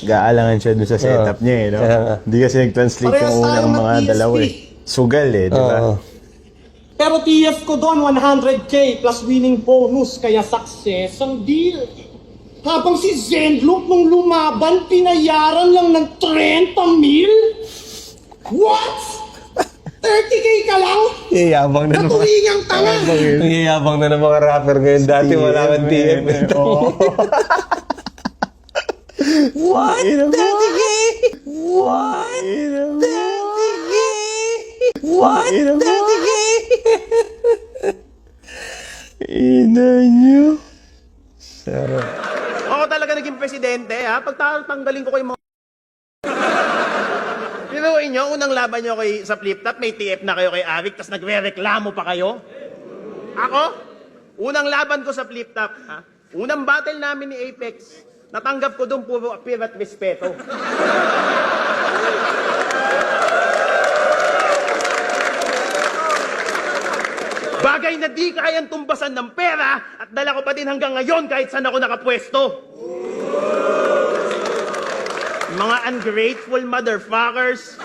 gaalangan siya dun sa setup niya eh, no? Hindi kasi nag-translate Parehas yung unang tayong mga mag-TSP. dalawa eh. Sugal eh, di ba? Pero TF ko doon 100k plus winning bonus kaya success ang deal. Habang si Zenloop nung lumaban, pinayaran lang ng 30 mil? What? 30k ka lang? Iyayabang na naman. Katulingang tanga! Iyayabang na ng mga rapper ngayon. Dati wala kang TF. What? 30k? What? 30k? What? 30k? Ina nyo. Sarap. Ako talaga naging presidente, ha? Pagtatanggalin ko kayo mga... Pinuhin nyo, unang laban nyo kay, sa flip-top, may TF na kayo kay Arik, tapos nagre-reklamo pa kayo? Ako? Unang laban ko sa flip-top, ha? Unang battle namin ni Apex, natanggap ko doon puro appear at respeto. Bagay na di kayang tumbasan ng pera at dala ko pa din hanggang ngayon kahit saan ako nakapwesto. Mga ungrateful motherfuckers.